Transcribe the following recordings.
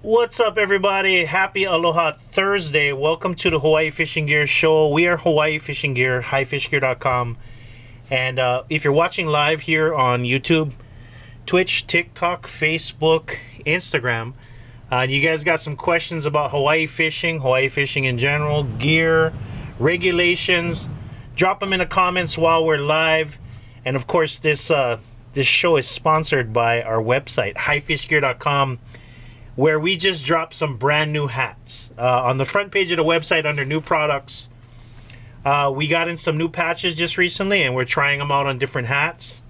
What's up, everybody? Happy Aloha Thursday. Welcome to the Hawaii Fishing Gear Show. We are Hawaii Fishing Gear, highfishgear.com. And if you're watching live here on YouTube, Twitch, TikTok, Facebook, Instagram, you guys got some questions about Hawaii fishing in general, gear, regulations, drop them in the comments while we're live. And of course, this show is sponsored by our website, highfishgear.com, where we just dropped some brand new hats. On the front page of the website under new products, we got in some new patches just recently and we're trying them out on different hats.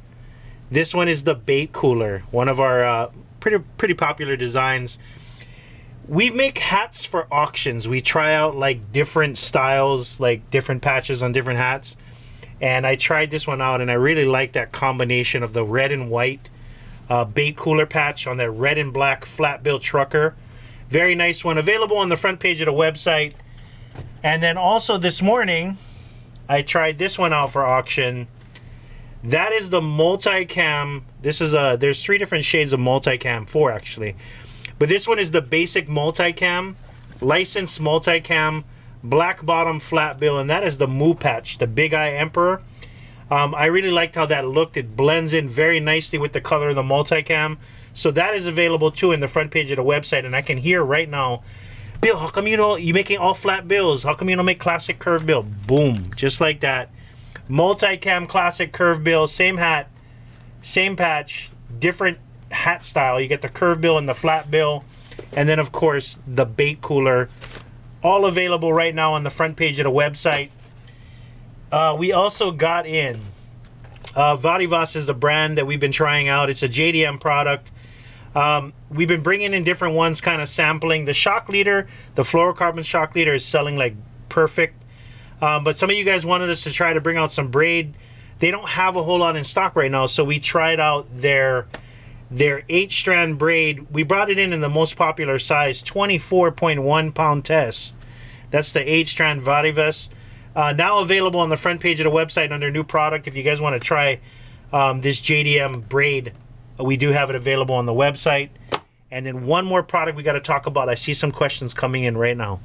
This one is the bait cooler, one of our pretty popular designs. We make hats for auctions. We try out like different styles, like different patches on different hats. And I tried this one out and I really like that combination of the red and white bait cooler patch on that red and black flat bill trucker. Very nice one, available on the front page of the website. And then also this morning I tried this one out for auction. That is the multicam. This is there's 3 different shades of multicam, 4 actually, but this one is the basic multicam, licensed multicam, black bottom flat bill, and that is the Moo patch, the Big Eye Emperor. I really liked how that looked. It blends in very nicely with the color of the multicam. So that is available too in the front page of the website. And I can hear right now, Bill, how come you're making all flat bills? How come you don't make classic curve bill? Boom, just like that. Multicam classic curve bill, same hat, same patch, different hat style. You get the curve bill and the flat bill. And then of course the bait cooler, all available right now on the front page of the website. We also got in Vadivas is the brand that we've been trying out. It's a JDM product. We've been bringing in different ones, kind of sampling. The shock leader, the fluorocarbon shock leader, is selling like perfect. But some of you guys wanted us to try to bring out some Braid. They don't have a whole lot in stock right now, so we tried out their 8-strand Braid. We brought it in the most popular size, 24.1 pound test. That's the 8-strand Vadivas. Now available on the front page of the website under new product. If you guys want to try this JDM Braid, we do have it available on the website. And then one more product we got to talk about. I see some questions coming in right now.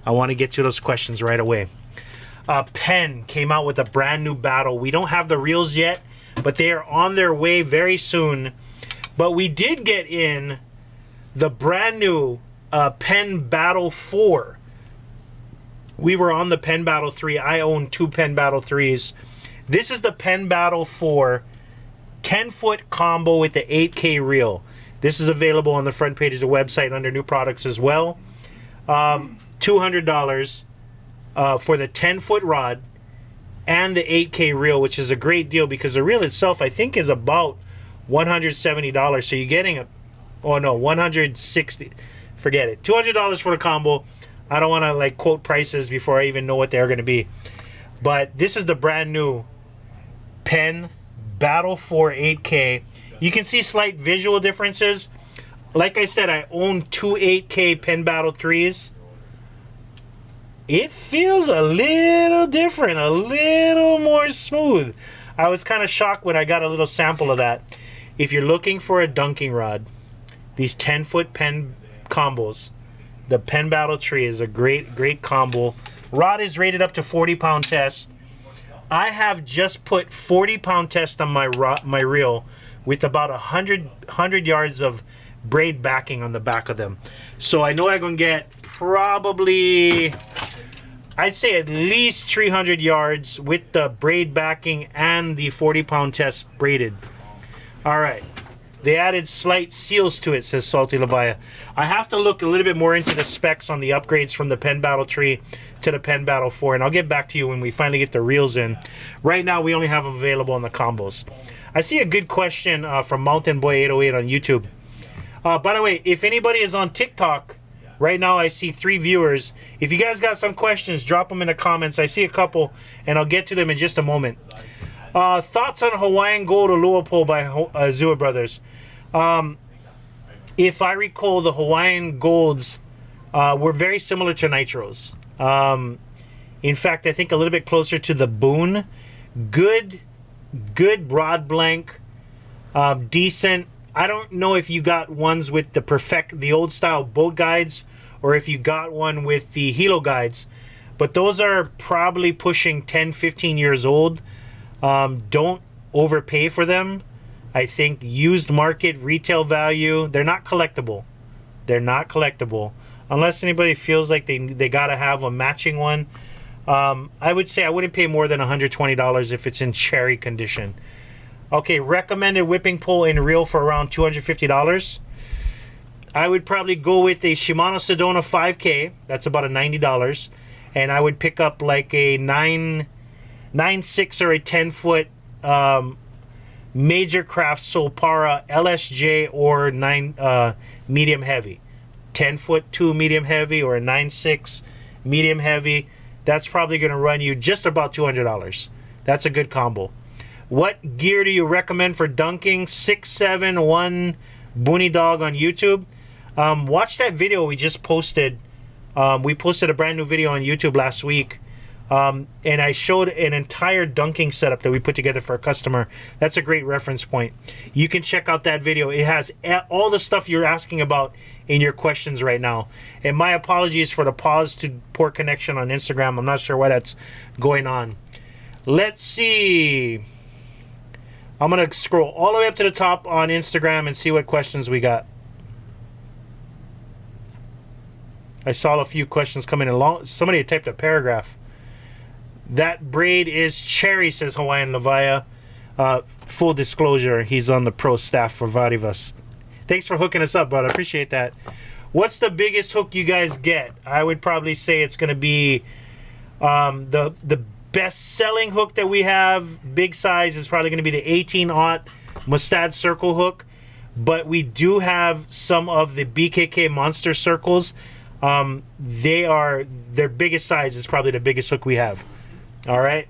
I want to get to those questions right away. Penn came out with a brand new battle. We don't have the reels yet, but they are on their way very soon. But we did get in the brand new Penn Battle 4. We were on the Penn Battle 3. I own 2 Penn Battle 3s. This is the Penn Battle 4 10-foot combo with the 8K reel. This is available on the front page of the website under new products as well. $200 for the 10-foot rod and the 8K reel, which is a great deal because the reel itself I think is about $170. So you're getting $160. Forget it. $200 for the combo. I don't want to like quote prices before I even know what they're going to be. But this is the brand new Penn Battle 4 8K. You can see slight visual differences. Like I said, I own 2 8K Penn Battle 3s. It feels a little different, a little more smooth. I was kind of shocked when I got a little sample of that. If you're looking for a dunking rod, these 10-foot Penn combos, the Penn Battle 3 is a great combo. Rod is rated up to 40-pound test. I have just put 40-pound test on my reel with about 100 yards of Braid backing on the back of them. So I know I'm going to get probably, I'd say at least 300 yards with the Braid backing and the 40-pound test braided. All right. They added slight seals to it, says Salty Labaya. I have to look a little bit more into the specs on the upgrades from the Penn Battle 3 to the Penn Battle 4, and I'll get back to you when we finally get the reels in. Right now, we only have them available on the combos. I see a good question from Mountain Boy 808 on YouTube. By the way, if anybody is on TikTok, right now I see 3 viewers. If you guys got some questions, drop them in the comments. I see a couple, and I'll get to them in just a moment. Thoughts on Hawaiian Gold or Luapole by Zua Brothers? If I recall, the Hawaiian Golds were very similar to Nitros. In fact, I think a little bit closer to the Boone. Good broad blank, decent I don't know if you got ones with the old style boat guides, or if you got one with the Hilo guides, but those are probably pushing 10, 15 years old. Don't overpay for them. I think used market retail value, they're not collectible. They're not collectible unless anybody feels like they gotta have a matching one. I would say I wouldn't pay more than $120 if it's in cherry condition. Okay, recommended whipping pole and reel for around $250. I would probably go with a Shimano Sedona 5K. That's about a $90. And I would pick up like a 9.6 or a 10-foot Major Craft Solpara LSJ or 9 medium heavy. 10-foot 2 medium heavy or a 9.6 medium heavy. That's probably going to run you just about $200. That's a good combo. What gear do you recommend for dunking? 671 Booney Dog on YouTube. Watch that video we just posted. We posted a brand new video on YouTube last week. And I showed an entire dunking setup that we put together for a customer. That's a great reference point. You can check out that video. It has all the stuff you're asking about in your questions right now. And my apologies for the pause to poor connection on Instagram. I'm not sure why that's going on. Let's see. I'm going to scroll all the way up to the top on Instagram and see what questions we got. I saw a few questions coming along. Somebody had typed a paragraph. That braid is cherry, says Hawaiian Levaya. Full disclosure, he's on the pro staff for Varivas. Thanks for hooking us up, bud. I appreciate that. What's the biggest hook you guys get? I would probably say it's going to be the best-selling hook that we have, big size, is probably going to be the 18-aught Mustad circle hook. But we do have some of the BKK monster circles. Their biggest size is probably the biggest hook we have. All right.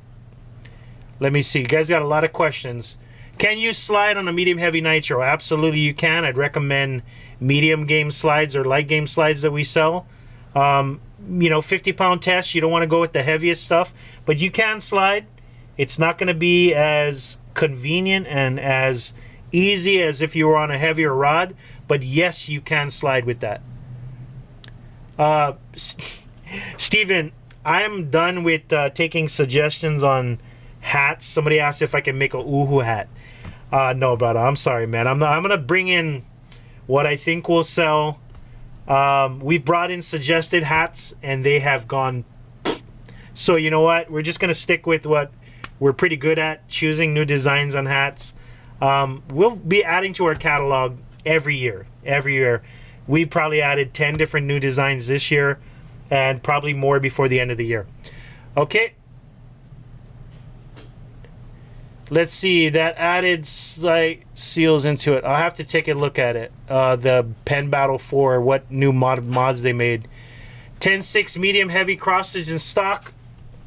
Let me see. You guys got a lot of questions. Can you slide on a medium heavy nitro? Absolutely you can. I'd recommend medium game slides or light game slides that we sell. 50-pound test. You don't want to go with the heaviest stuff, but you can slide. It's not going to be as convenient and as easy as if you were on a heavier rod, but yes, you can slide with that. Steven, I'm done with taking suggestions on hats. Somebody asked if I can make a Uhu hat. No, brother. I'm sorry, man. I'm gonna bring in what I think will sell. We've brought in suggested hats, and they have gone. So you know what? We're just gonna stick with what we're pretty good at, choosing new designs on hats. We'll be adding to our catalog every year. Every year, we probably added 10 different new designs this year, and probably more before the end of the year. Okay. Let's see. That added slight seals into it. I'll have to take a look at it. The Pen Battle 4, what new mods they made. 10.6 medium heavy cross stitch in stock.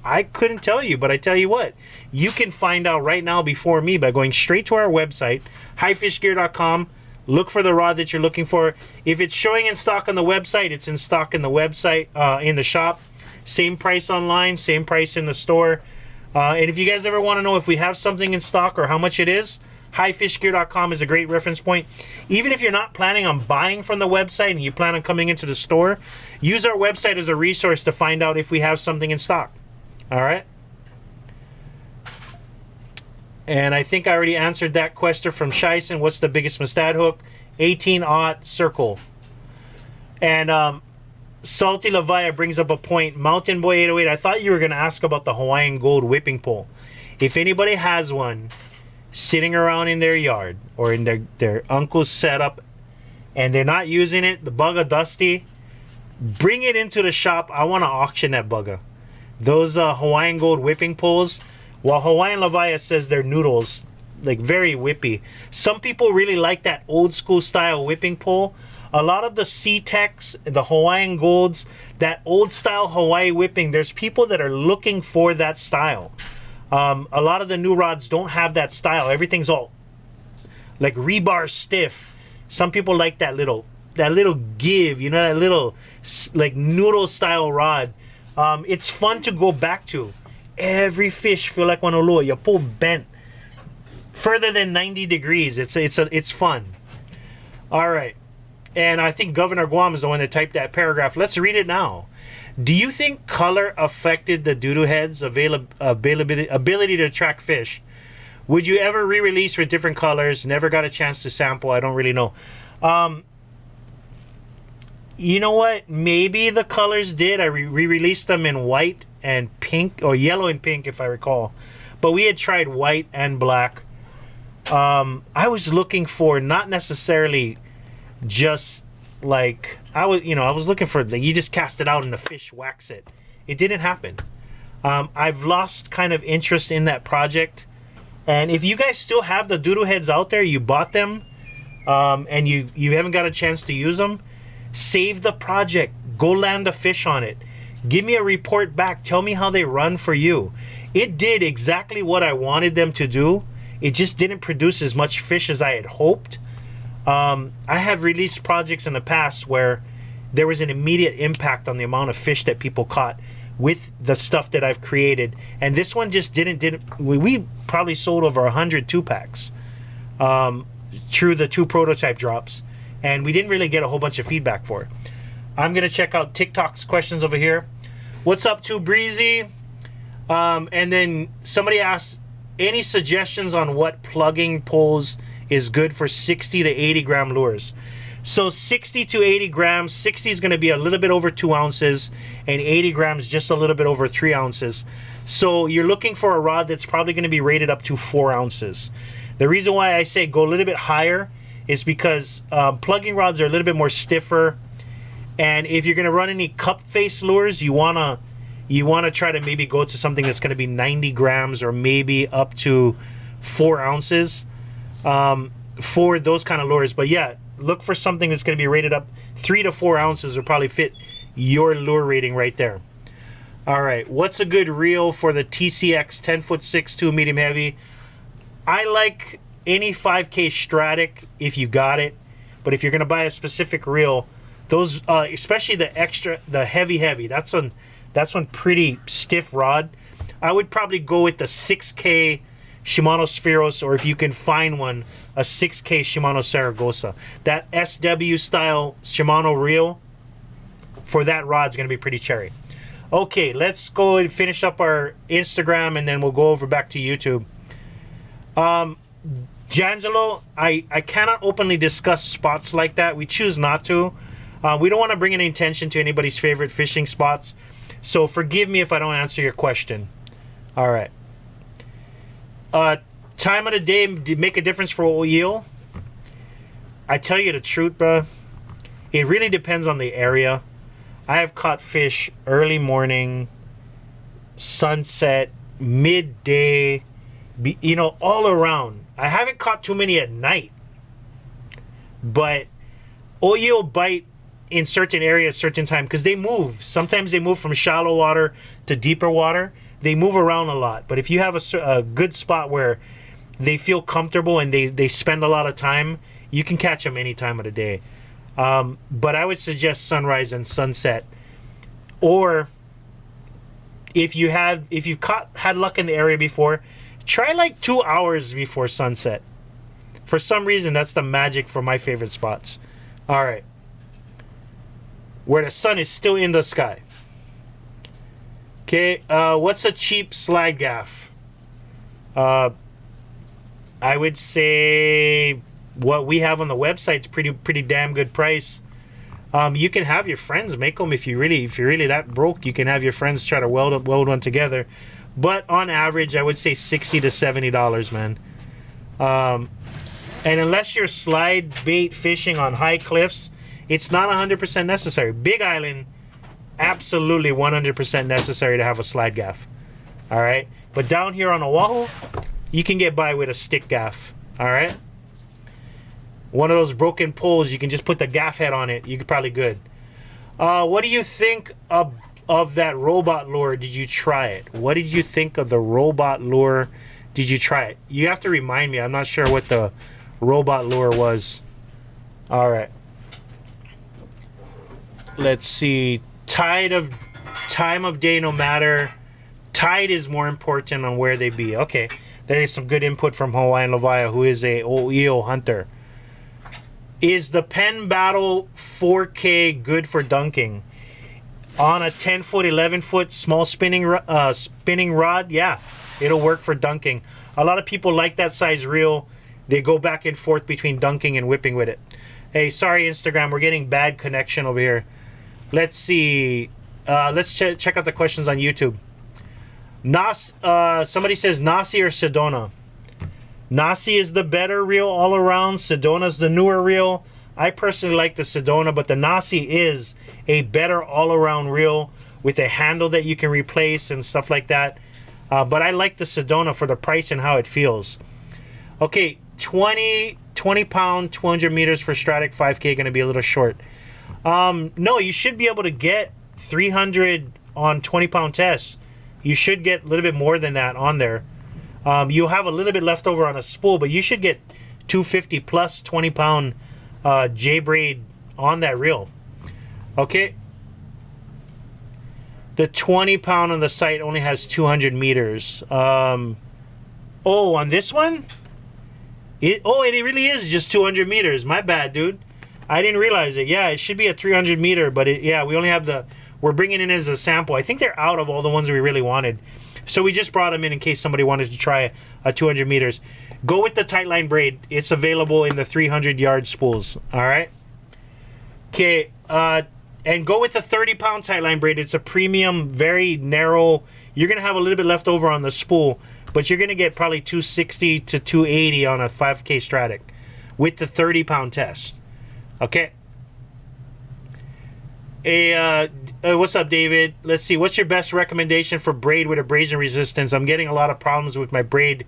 I couldn't tell you, but I tell you what. You can find out right now before me by going straight to our website, highfishgear.com. Look for the rod that you're looking for. If it's showing in stock on the website, it's in stock in the website, in the shop. Same price online, same price in the store. And if you guys ever want to know if we have something in stock or how much it is, highfishgear.com is a great reference point. Even if you're not planning on buying from the website and you plan on coming into the store, use our website as a resource to find out if we have something in stock. All right? And I think I already answered that question from Scheisen. What's the biggest Mustad hook? 18-aught circle. And Salty Levaya brings up a point. Mountain Boy 808, I thought you were going to ask about the Hawaiian Gold whipping pole. If anybody has one sitting around in their yard or in their uncle's setup and they're not using it, the bugger dusty, bring it into the shop. I want to auction that bugger. Those Hawaiian Gold whipping poles, while Hawaiian Levaya says they're noodles, like very whippy. Some people really like that old school style whipping pole. A lot of the C-Techs, the Hawaiian Golds, that old style Hawaii whipping, there's people that are looking for that style. A lot of the new rods don't have that style. Everything's all like rebar stiff. Some people like that little give, you know, that little like noodle style rod. It's fun to go back to. Every fish feel like one olo. You pull bent further than 90 degrees. It's fun. All right. And I think Governor Guam is the one that typed that paragraph. Let's read it now. Do you think color affected the doo-doo head's ability to attract fish? Would you ever re-release with different colors? Never got a chance to sample. I don't really know. You know what? Maybe the colors did. I re-released them in white and pink, or yellow and pink, if I recall. But we had tried white and black. I was looking for not necessarily just like I was looking for you just cast it out and the fish wax it. It didn't happen. I've lost kind of interest in that project. And if you guys still have the doodle heads out there, you bought them, and you haven't got a chance to use them, save the project. Go land a fish on it. Give me a report back. Tell me how they run for you. It did exactly what I wanted them to do. It just didn't produce as much fish as I had hoped. I have released projects in the past where there was an immediate impact on the amount of fish that people caught with the stuff that I've created, and this one just didn't. We probably sold over 100 2-packs through the 2 prototype drops, and we didn't really get a whole bunch of feedback for it. I'm gonna check out TikTok's questions over here. What's up, Too Breezy? And then somebody asked, any suggestions on what plugging poles is good for 60 to 80 gram lures? So 60 to 80 grams, 60 is going to be a little bit over 2 ounces, and 80 grams just a little bit over 3 ounces. So you're looking for a rod that's probably going to be rated up to 4 ounces. The reason why I say go a little bit higher is because plugging rods are a little bit more stiffer, and if you're going to run any cup face lures, you want to try to maybe go to something that's going to be 90 grams or maybe up to 4 ounces for those kind of lures. But yeah, look for something that's going to be rated up 3 to 4 ounces will probably fit your lure rating right there. All right, what's a good reel for the TCX 10-foot 6.2 medium heavy? I like any 5K Stratic if you got it, but if you're going to buy a specific reel, those especially the heavy, that's one pretty stiff rod. I would probably go with the 6K Shimano Spheros, or if you can find one, a 6K Shimano Saragossa. That SW style Shimano reel for that rod is going to be pretty cherry. Okay, let's go and finish up our Instagram, and then we'll go over back to YouTube. Jangelo, I cannot openly discuss spots like that. We choose not to. We don't want to bring any attention to anybody's favorite fishing spots, so forgive me if I don't answer your question. All right. Time of the day make a difference for eel? I tell you the truth, bro. It really depends on the area. I have caught fish early morning, sunset, midday, all around. I haven't caught too many at night, but eel bite in certain areas, certain time, because they move. Sometimes they move from shallow water to deeper water. They move around a lot. But if you have a good spot where they feel comfortable and they spend a lot of time, you can catch them any time of the day. But I would suggest sunrise and sunset. Or if you've had luck in the area before, try like 2 hours before sunset. For some reason, that's the magic for my favorite spots. All right. Where the sun is still in the sky. Okay, what's a cheap slide gaff? I would say what we have on the website is pretty damn good price. You can have your friends make them if you're really that broke. You can have your friends try to weld one together. But on average, I would say $60 to $70, man. And unless you're slide bait fishing on high cliffs, it's not 100% necessary. Big Island, absolutely 100% necessary to have a slide gaff. All right, but down here on Oahu, you can get by with a stick gaff. All right, one of those broken poles, you can just put the gaff head on it. You're probably good. What do you think of that robot lure? Did you try it? What did you think of the robot lure? Did you try it? You have to remind me. I'm not sure what the robot lure was. All right, let's see. Time of day, no matter. Tide is more important on where they be. Okay, there is some good input from Hawaiian Lovaya, who is a eel hunter. Is the Penn Battle 4K good for dunking? On a 10-foot, 11-foot small spinning rod, yeah, it'll work for dunking. A lot of people like that size reel. They go back and forth between dunking and whipping with it. Hey, sorry, Instagram, we're getting bad connection over here. Let's see. Let's check out the questions on YouTube. Somebody says Nasi or Sedona. Nasi is the better reel all around. Sedona's the newer reel. I personally like the Sedona, but the Nasi is a better all-around reel with a handle that you can replace and stuff like that. But I like the Sedona for the price and how it feels. Okay, 20 pound, 200 meters for Stratic 5K, going to be a little short. No, you should be able to get 300 on 20 pound tests. You should get a little bit more than that on there. You'll have a little bit left over on a spool, but you should get 250 plus 20 pound J-braid on that reel. Okay. The 20 pound on the site only has 200 meters. Oh, on this one? It really is just 200 meters. My bad, dude. I didn't realize it. Yeah, it should be a 300 meter, but yeah, we only have we're bringing it in as a sample. I think they're out of all the ones we really wanted. So we just brought them in case somebody wanted to try a 200 meters. Go with the Tightline braid. It's available in the 300 yard spools. All right. Okay. And go with the 30 pound Tightline braid. It's a premium, very narrow. You're going to have a little bit left over on the spool, but you're going to get probably 260 to 280 on a 5K Stratic with the 30 pound test. Okay. What's up, David? Let's see. What's your best recommendation for braid with abrasion resistance? I'm getting a lot of problems with my braid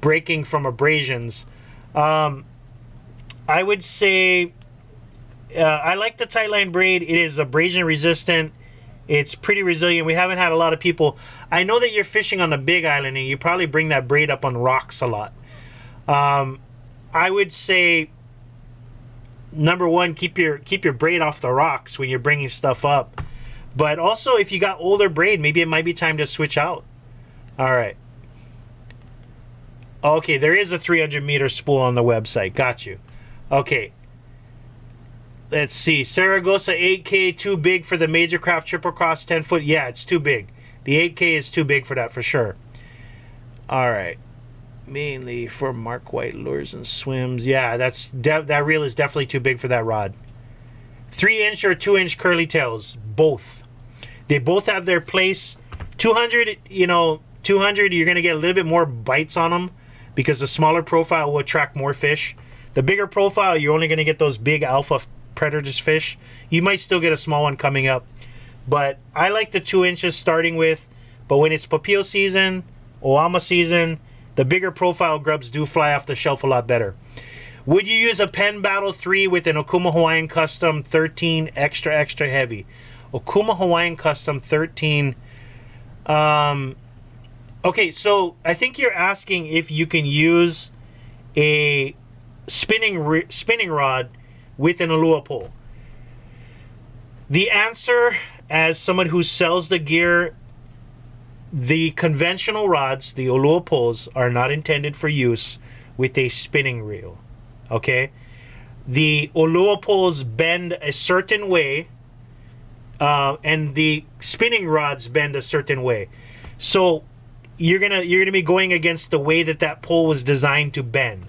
breaking from abrasions. I would say I like the Tightline braid. It is abrasion resistant. It's pretty resilient. We haven't had a lot of people. I know that you're fishing on the Big Island and you probably bring that braid up on rocks a lot. I would say, number one, keep your braid off the rocks when you're bringing stuff up. But also, if you got older braid, maybe it might be time to switch out. All right. Okay, there is a 300 meter spool on the website. Got you. Okay. Let's see. Saragossa 8K, too big for the Major Craft Triple Cross 10 foot. Yeah, it's too big. The 8K is too big for that for sure. All right. Mainly for Mark White lures and swims. Yeah, that reel is definitely too big for that rod. 3-inch or 2-inch curly tails, both. They both have their place. 200, 200, you're going to get a little bit more bites on them because the smaller profile will attract more fish. The bigger profile, you're only going to get those big alpha predators fish. You might still get a small one coming up. But I like the 2 inches starting with. But when it's Papio season, Oama season, the bigger profile grubs do fly off the shelf a lot better. Would you use a Penn Battle 3 with an Okuma Hawaiian Custom 13 extra heavy? Okuma Hawaiian Custom 13. Okay, so I think you're asking if you can use a spinning rod with an Ulua pole. The answer, as someone who sells the gear, the conventional rods, the Ulua poles, are not intended for use with a spinning reel. Okay? The Ulua poles bend a certain way, and the spinning rods bend a certain way. So you're gonna be going against the way that pole was designed to bend.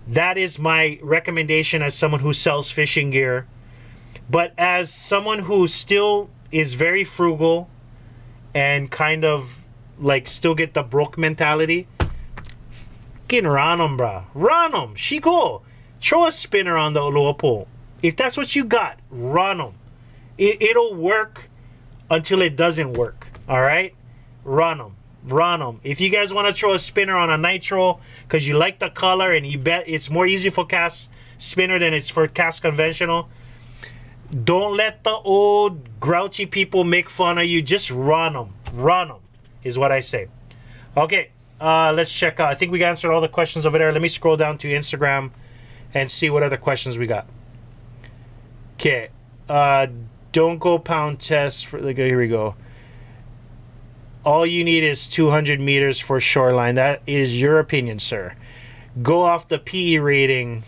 That is my recommendation as someone who sells fishing gear. But as someone who still is very frugal and kind of like still get the broke mentality, fucking run 'em, brah. Run 'em. Shiko. Throw a spinner on the Ulua pole. If that's what you got, run 'em. It'll work until it doesn't work. All right? Run 'em. Run them. If you guys want to throw a spinner on a nitro because you like the color and you bet it's more easy for cast spinner than it's for cast conventional, don't let the old grouchy people make fun of you. Just run them. Run them is what I say. Okay, let's check out. I think we answered all the questions over there. Let me scroll down to Instagram and see what other questions we got. Okay. Don't go pound test for here we go. All you need is 200 meters for shoreline. That is your opinion, sir. Go off the PE rating.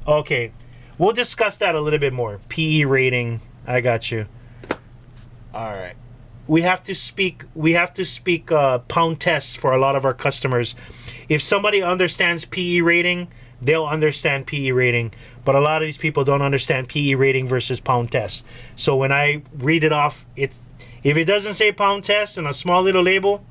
Okay, we'll discuss that a little bit more. PE rating. I got you. All right. We have to speak pound tests for a lot of our customers. If somebody understands PE rating, they'll understand PE rating, but a lot of these people don't understand PE rating versus pound test. So when I read it off, if it doesn't say pound test and a small little label,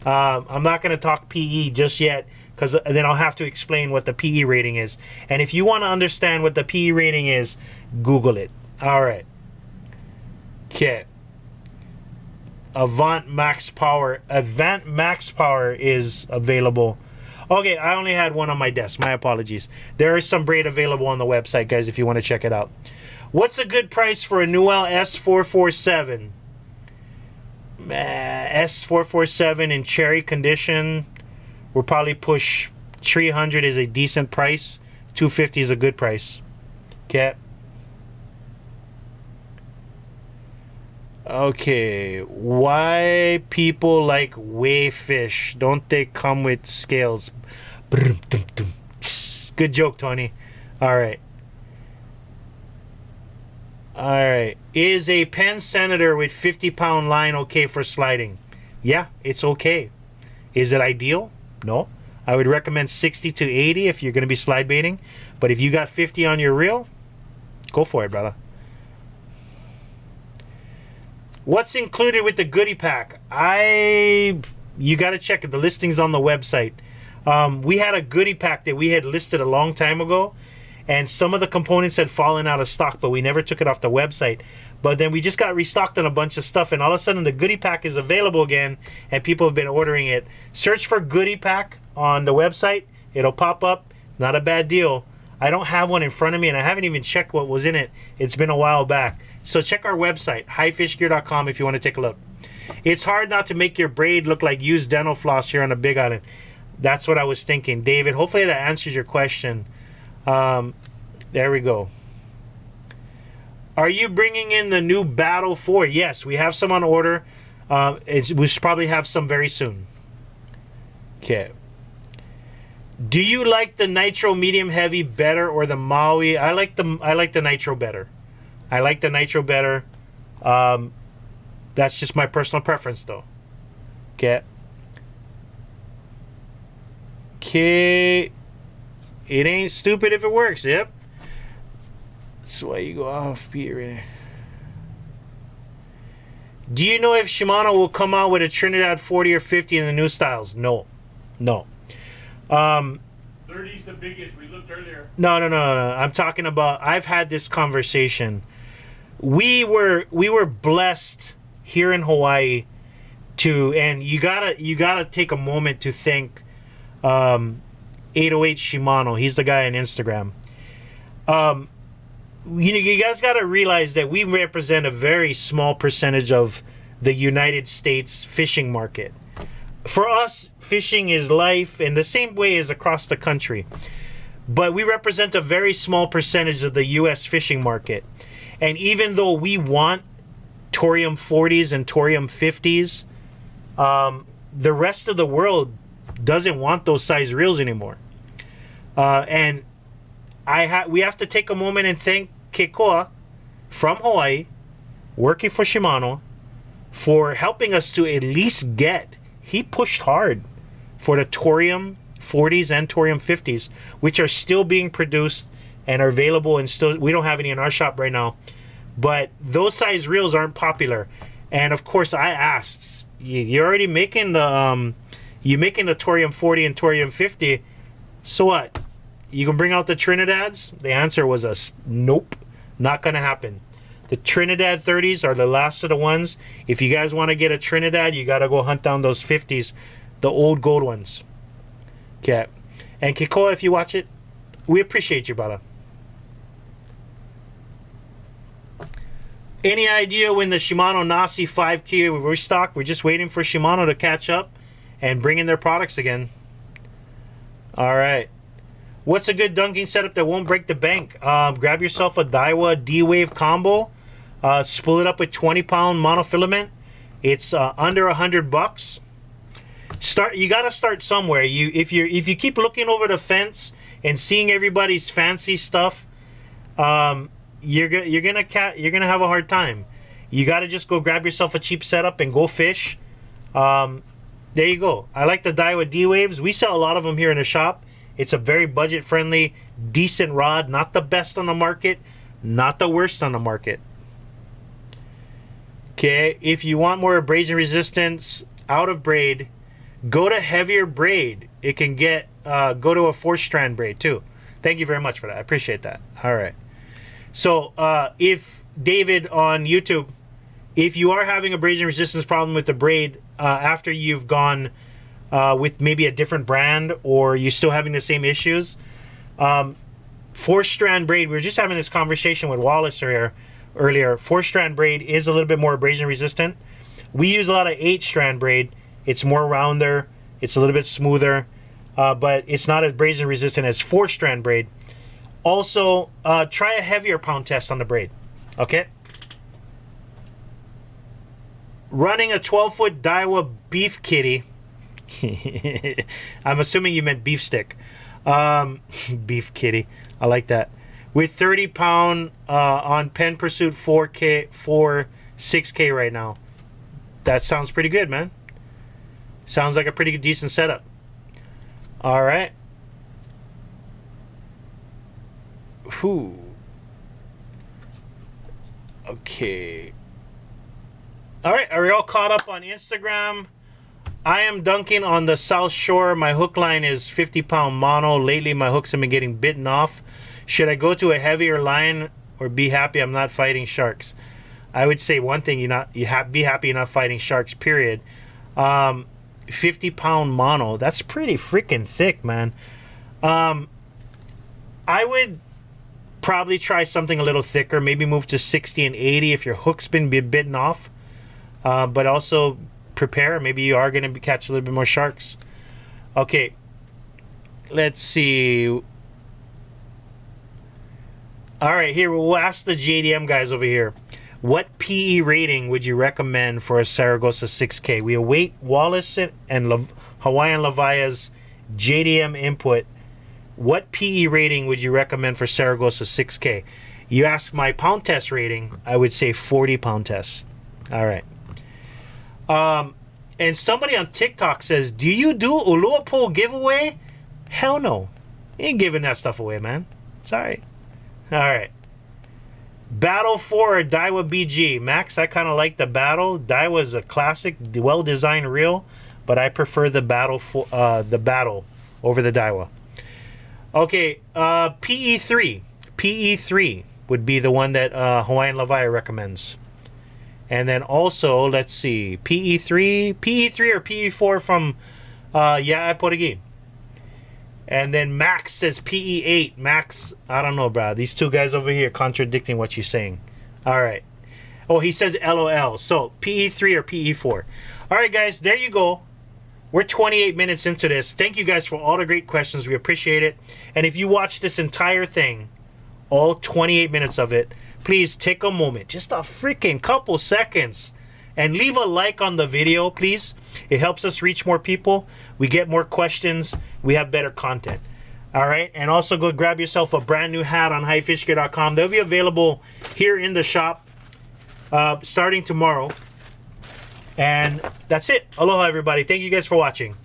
I'm not going to talk PE just yet, because then I'll have to explain what the PE rating is. And if you want to understand what the PE rating is, Google it. All right. Okay. Avant Max Power is available. Okay, I only had one on my desk. My apologies. There is some Braid available on the website, guys, if you want to check it out. What's a good price for a Newell S447? S447 in cherry condition. We'll probably push 300 is a decent price. 250 is a good price. Okay. Okay, why people like weigh fish? Don't they come with scales? Good joke, Tony. All right. All right. Is a Penn Senator with 50-pound line okay for sliding? Yeah, it's okay. Is it ideal? No. I would recommend 60 to 80 if you're going to be slide baiting. But if you got 50 on your reel, go for it, brother. What's included with the goodie pack? You got to check it. The listing's on the website. We had a goodie pack that we had listed a long time ago, and some of the components had fallen out of stock, but we never took it off the website. But then we just got restocked on a bunch of stuff, and all of a sudden the goodie pack is available again, and people have been ordering it. Search for goodie pack on the website. It'll pop up. Not a bad deal. I don't have one in front of me, and I haven't even checked what was in it. It's been a while back. So check our website, highfishgear.com, if you want to take a look. It's hard not to make your braid look like used dental floss here on the Big Island. That's what I was thinking. David, hopefully that answers your question. There we go. Are you bringing in the new Battle 4? Yes, we have some on order. We should probably have some very soon. Okay. Do you like the Nitro Medium Heavy better or the Maui? I like the Nitro better. I like the Nitro better. That's just my personal preference, though. Okay. Okay. It ain't stupid if it works. Yep. That's why you go off, Peter. Do you know if Shimano will come out with a Trinidad 40 or 50 in the new styles? No. No. 30's the biggest. We looked earlier. No. I'm talking about, I've had this conversation. We were blessed here in Hawaii and you gotta take a moment to thank 808 Shimano. He's the guy on Instagram. You guys gotta realize that we represent a very small percentage of the United States fishing market. For us, fishing is life, and the same way as across the country. But we represent a very small percentage of the U.S. fishing market. And even though we want Torium 40s and Torium 50s, the rest of the world doesn't want those size reels anymore. And we have to take a moment and thank Kekoa from Hawaii, working for Shimano, for helping us to at least get. He pushed hard for the Torium 40s and Torium 50s, which are still being produced and are available, and still we don't have any in our shop right now. But those size reels aren't popular. And of course, I asked, you're already making the Torium 40 and Torium 50. So what? You can bring out the Trinidads? The answer was a nope, not gonna happen. The Trinidad 30s are the last of the ones. If you guys want to get a Trinidad, you got to go hunt down those 50s, the old gold ones. Okay. And Kikoa, if you watch it, we appreciate you, brother. Any idea when the Shimano Nasi 5 key will restock? We're just waiting for Shimano to catch up and bring in their products again. All right. What's a good dunking setup that won't break the bank? Grab yourself a Daiwa D-Wave combo. Spool it up with 20-pound monofilament. It's under $100. You got to start somewhere. If you keep looking over the fence and seeing everybody's fancy stuff, you're gonna have a hard time. You got to just go grab yourself a cheap setup and go fish. There you go. I like the Daiwa D-Waves. We sell a lot of them here in the shop. It's a very budget-friendly, decent rod. Not the best on the market, not the worst on the market. Okay, if you want more abrasion resistance out of braid, go to heavier braid. It can get, go to a 4-strand braid too. Thank you very much for that. I appreciate that. All right. So if David on YouTube, if you are having abrasion resistance problem with the braid after you've gone with maybe a different brand, or you're still having the same issues, 4-strand braid, we were just having this conversation with Wallace earlier. 4-strand braid is a little bit more abrasion resistant. We use a lot of 8-strand braid. It's more rounder, it's a little bit smoother, but it's not as abrasion resistant as 4-strand braid. Also, try a heavier pound test on the braid. Okay? Running a 12-foot Daiwa beef kitty. I'm assuming you meant beef stick. Beef kitty. I like that. With 30 pound on Pen Pursuit 4K, 6K right now. That sounds pretty good, man. Sounds like a pretty decent setup. All right. Whew. Okay. All right, are we all caught up on Instagram? I am dunking on the South Shore. My hook line is 50-pound mono. Lately, my hooks have been getting bitten off. Should I go to a heavier line or be happy I'm not fighting sharks? I would say one thing: be happy you're not fighting sharks. Period. 50-pound mono. That's pretty freaking thick, man. I would probably try something a little thicker. Maybe move to 60 and 80 if your hook's been bitten off. But also prepare. Maybe you are going to catch a little bit more sharks. Okay. Let's see. All right, here we'll ask the JDM guys over here. What PE rating would you recommend for a Saragossa 6K? We await Wallace and Hawaiian Levia's JDM input. What PE rating would you recommend for Saragossa 6K? You ask my pound test rating, I would say 40 pound test. All right. And somebody on TikTok says, do you do Uluapo giveaway? Hell no. Ain't giving that stuff away, man. Sorry. All right. Battle 4 Daiwa BG. Max, I kind of like the Battle. Daiwa is a classic, well-designed reel, but I prefer the Battle over the Daiwa. Okay, PE3. PE3 would be the one that Hawaiian Levi recommends. And then also, let's see, PE3 or PE4 from Portuguese. And then Max says PE8. Max, I don't know, bro. These two guys over here contradicting what you're saying. All right. Oh, he says LOL. So, PE3 or PE4. All right, guys, there you go. We're 28 minutes into this. Thank you guys for all the great questions. We appreciate it. And if you watch this entire thing, all 28 minutes of it, please take a moment, just a freaking couple seconds, and leave a like on the video, please. It helps us reach more people. We get more questions. We have better content. All right. And also go grab yourself a brand new hat on highfishgear.com. They'll be available here in the shop starting tomorrow. And that's it. Aloha, everybody. Thank you guys for watching.